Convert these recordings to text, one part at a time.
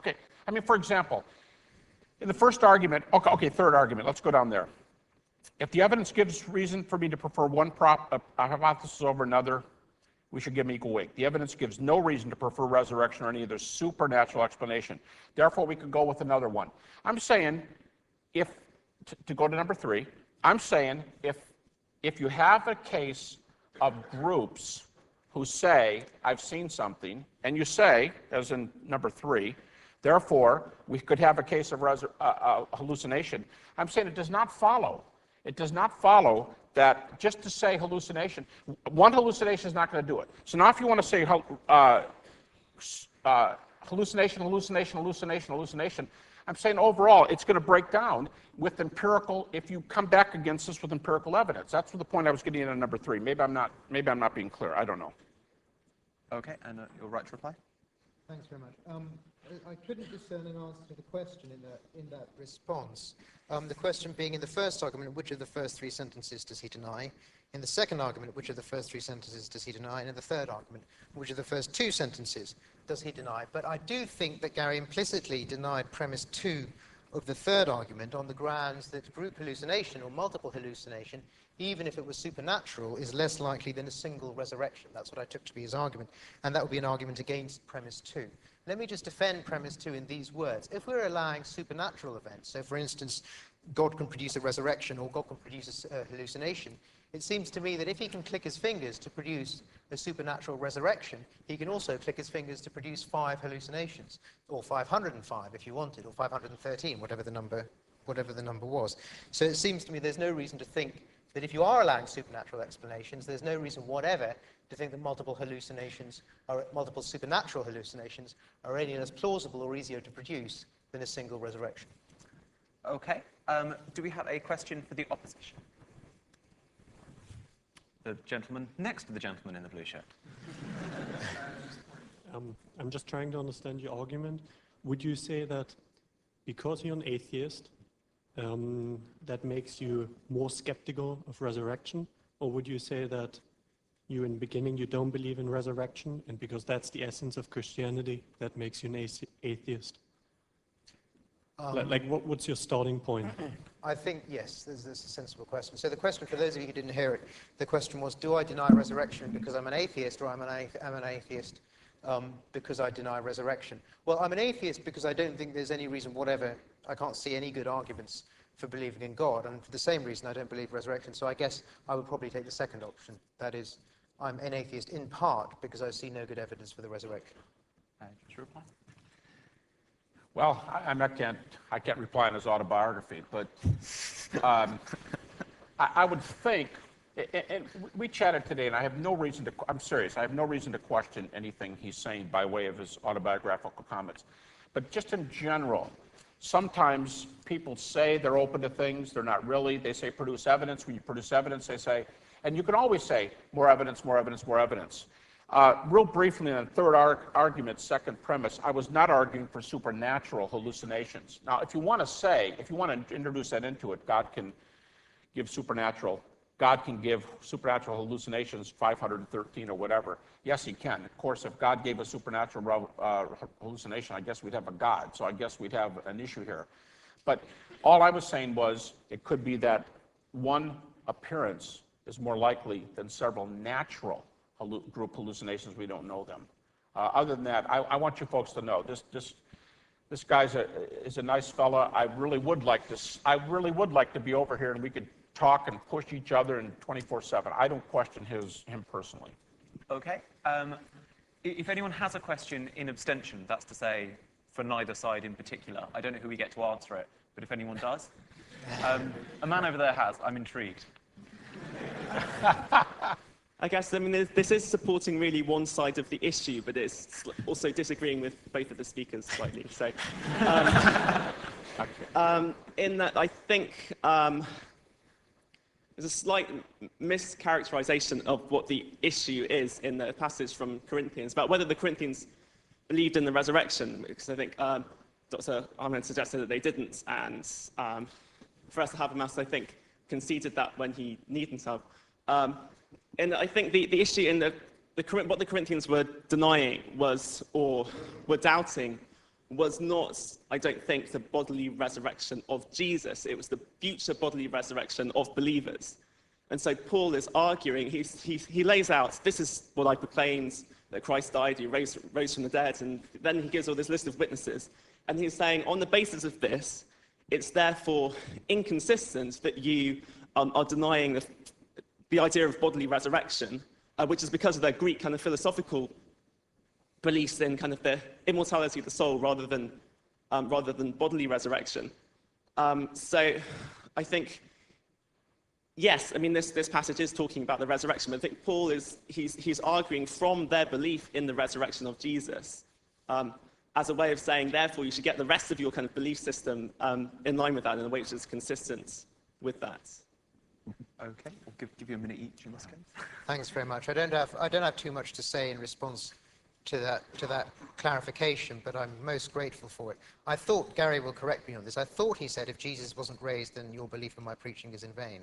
Okay, I mean, for example, in the first argument, okay, third argument, let's go down there. If the evidence gives reason for me to prefer one hypothesis over another, we should give them equal weight. The evidence gives no reason to prefer resurrection or any other supernatural explanation. Therefore, we could go with another one. I'm saying, to go to number 3, I'm saying if you have a case of groups who say, I've seen something, and you say, as in number 3, therefore, we could have a case of hallucination. I'm saying it does not follow. It does not follow that just to say hallucination, one hallucination is not going to do it. So now if you want to say hallucination, hallucination, hallucination, hallucination, I'm saying overall it's going to break down with empirical, if you come back against this with empirical evidence. That's the point I was getting at number 3. Maybe I'm not being clear. I don't know. Okay, and you're right to reply. Thanks very much. I couldn't discern an answer to the question in that response. The question being, in the first argument, which of the first 3 sentences does he deny? In the second argument, which of the first 3 sentences does he deny? And in the third argument, which of the first 2 sentences does he deny? But I do think that Gary implicitly denied premise 2 of the third argument on the grounds that group hallucination or multiple hallucination, even if it was supernatural, is less likely than a single resurrection. That's what I took to be his argument. And that would be an argument against premise 2. Let me just defend premise 2 in these words. If we're allowing supernatural events, so for instance, God can produce a resurrection or God can produce a hallucination, it seems to me that if he can click his fingers to produce a supernatural resurrection, he can also click his fingers to produce 5 hallucinations, or 505 if you wanted, or 513, whatever the number was. So it seems to me there's no reason to think that if you are allowing supernatural explanations, there's no reason whatever to think that multiple hallucinations, or multiple supernatural hallucinations, are any less plausible or easier to produce than a single resurrection. Okay. Do we have a question for the opposition? The gentleman next to the gentleman in the blue shirt. I'm just trying to understand your argument. Would you say that because you're an atheist, that makes you more skeptical of resurrection? Or would you say that you, in the beginning, you don't believe in resurrection, and because that's the essence of Christianity, that makes you an atheist? What's your starting point? I think, yes, there's a sensible question. So the question, for those of you who didn't hear it, the question was, do I deny resurrection because I'm an atheist, or I'm an atheist because I deny resurrection? Well, I'm an atheist because I don't think there's any reason whatever, I can't see any good arguments for believing in God, and for the same reason I don't believe resurrection. So I guess I would probably take the second option. That is, I'm an atheist in part because I see no good evidence for the resurrection. Reply? Well, I can't reply on his autobiography, but I would think, and we chatted today, and I have no reason to, I'm serious, I have no reason to question anything he's saying by way of his autobiographical comments. But just in general, sometimes people say they're open to things, they're not really. They say produce evidence. When you produce evidence, they say, and you can always say more evidence, more evidence, more evidence. Real briefly, on the third argument, second premise, I was not arguing for supernatural hallucinations. Now, if you want to introduce that into it, God can give supernatural hallucinations 513 or whatever. Yes, he can. Of course, if God gave a supernatural hallucination, I guess we'd have a God. So I guess we'd have an issue here. But all I was saying was it could be that one appearance is more likely than several natural group hallucinations. We don't know them. Other than that, I want you folks to know this guy is a nice fella. I really would like to be over here and we could talk and push each other and 24/7. I don't question him personally. Okay. If anyone has a question in abstention, that's to say for neither side in particular, I don't know who we get to answer it, but if anyone does. A man over there has. I'm intrigued. I guess, this is supporting really one side of the issue, but it's also disagreeing with both of the speakers slightly. So, in that, I think there's a slight mischaracterization of what the issue is in the passage from Corinthians, about whether the Corinthians believed in the resurrection, because I think Dr. Ahmed suggested that they didn't, and Professor Habermas, I think, conceded that when he kneed himself. And I think the issue in what the Corinthians were denying was, or were doubting, was not, I don't think, the bodily resurrection of Jesus. It was the future bodily resurrection of believers. And so Paul is arguing, he lays out, this is what I proclaimed, that Christ died, he rose from the dead, and then he gives all this list of witnesses. And he's saying, on the basis of this, it's therefore inconsistent that you are denying the idea of bodily resurrection, which is because of their Greek kind of philosophical beliefs in kind of the immortality of the soul rather than bodily resurrection. So I think, yes, I mean, this passage is talking about the resurrection, but I think Paul he's arguing from their belief in the resurrection of Jesus as a way of saying, therefore, you should get the rest of your kind of belief system in line with that in a way which is consistent with that. Okay, we'll give you a minute each in this case. Thanks very much. I don't have too much to say in response to that clarification, but I'm most grateful for it. I thought, Gary will correct me on this, I thought he said if Jesus wasn't raised, then your belief in my preaching is in vain.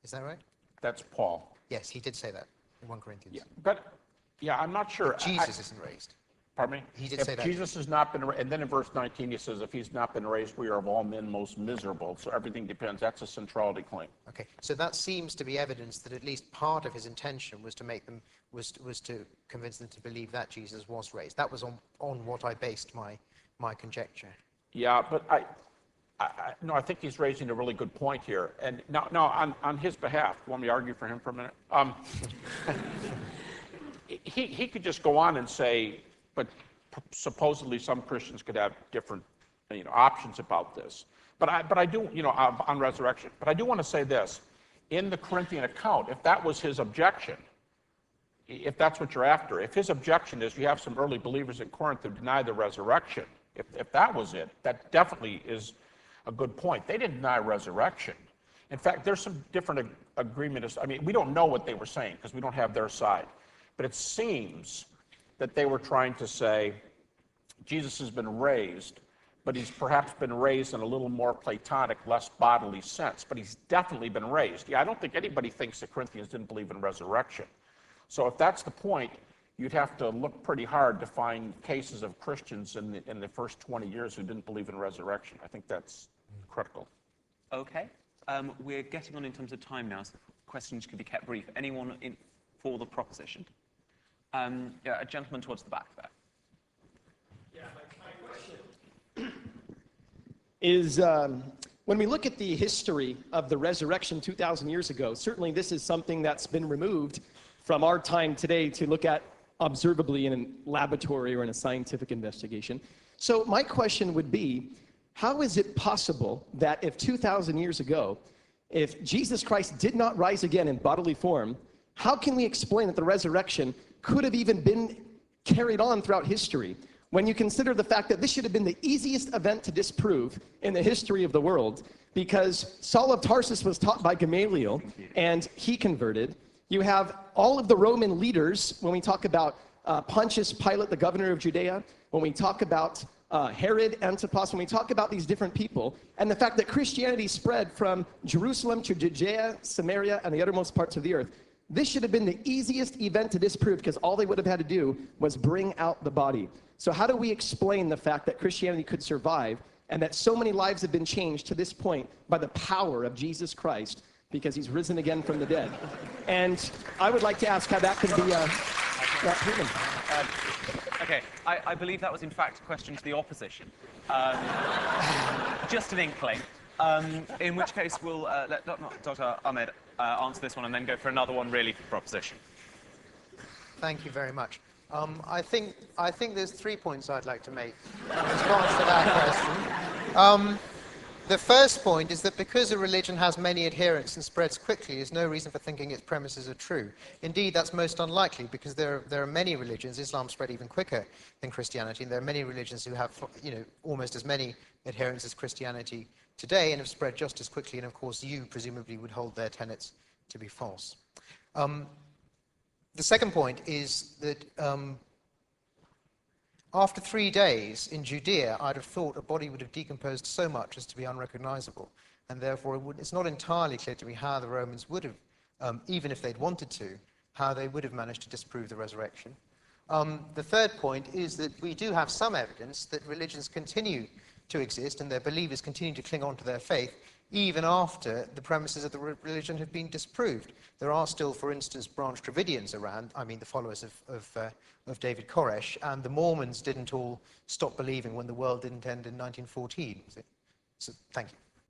Is that right? That's Paul. Yes, he did say that in 1 Corinthians. Yeah, but I'm not sure. Jesus isn't raised. Pardon me? He did if say that. Jesus has not been, and then in verse 19 he says, if he's not been raised, we are of all men most miserable. So everything depends. That's a centrality claim. Okay, so that seems to be evidence that at least part of his intention was to make them, was to convince them to believe that Jesus was raised. That was on what I based my conjecture. Yeah, but no, I think he's raising a really good point here. And now on his behalf, you want me to argue for him for a minute? He could just go on and say, but supposedly some Christians could have different, options about this. But I do, on resurrection. But I do want to say this: in the Corinthian account, if that was his objection, if that's what you're after, if his objection is you have some early believers in Corinth who deny the resurrection, if that was it, that definitely is a good point. They didn't deny resurrection. In fact, there's some different agreement. I mean, we don't know what they were saying because we don't have their side. But it seems that they were trying to say Jesus has been raised, but he's perhaps been raised in a little more Platonic, less bodily sense. But he's definitely been raised. Yeah, I don't think anybody thinks the Corinthians didn't believe in resurrection. So if that's the point, you'd have to look pretty hard to find cases of Christians in the first 20 years who didn't believe in resurrection. I think that's critical. Okay, we're getting on in terms of time now, so questions could be kept brief. Anyone for the proposition? Yeah, a gentleman towards the back there. Yeah, my question is, when we look at the history of the resurrection 2,000 years ago, certainly this is something that's been removed from our time today to look at observably in a laboratory or in a scientific investigation. So my question would be, how is it possible that if 2,000 years ago, if Jesus Christ did not rise again in bodily form, how can we explain that the resurrection could have even been carried on throughout history, when you consider the fact that this should have been the easiest event to disprove in the history of the world, because Saul of Tarsus was taught by Gamaliel, and he converted. You have all of the Roman leaders, when we talk about Pontius Pilate, the governor of Judea, when we talk about Herod Antipas, when we talk about these different people, and the fact that Christianity spread from Jerusalem to Judea, Samaria, and the uttermost parts of the earth. This should have been the easiest event to disprove because all they would have had to do was bring out the body. So how do we explain the fact that Christianity could survive and that so many lives have been changed to this point by the power of Jesus Christ because he's risen again from the dead? And I would like to ask how that could be proven. Okay, I believe that was in fact a question to the opposition. Just an inkling. In which case we'll let Dr. Ahmed answer this one and then go for another one really for proposition. Thank you very much. I think there's 3 points I'd like to make in response to that question. The first point is that because a religion has many adherents and spreads quickly, there's no reason for thinking its premises are true. Indeed, that's most unlikely because there are many religions. Islam spread even quicker than Christianity, and there are many religions who have almost as many adherents as Christianity today and have spread just as quickly, and of course you presumably would hold their tenets to be false. The second point is that after 3 days in Judea, I'd have thought a body would have decomposed so much as to be unrecognizable, and therefore it's not entirely clear to me how the Romans would have, even if they'd wanted to, how they would have managed to disprove the resurrection. The third point is that we do have some evidence that religions continue to exist and their believers continue to cling on to their faith even after the premises of the religion have been disproved. There are still, for instance, branch Dravidians around, I mean the followers of David Koresh, and the Mormons didn't all stop believing when the world didn't end in 1914. So thank you.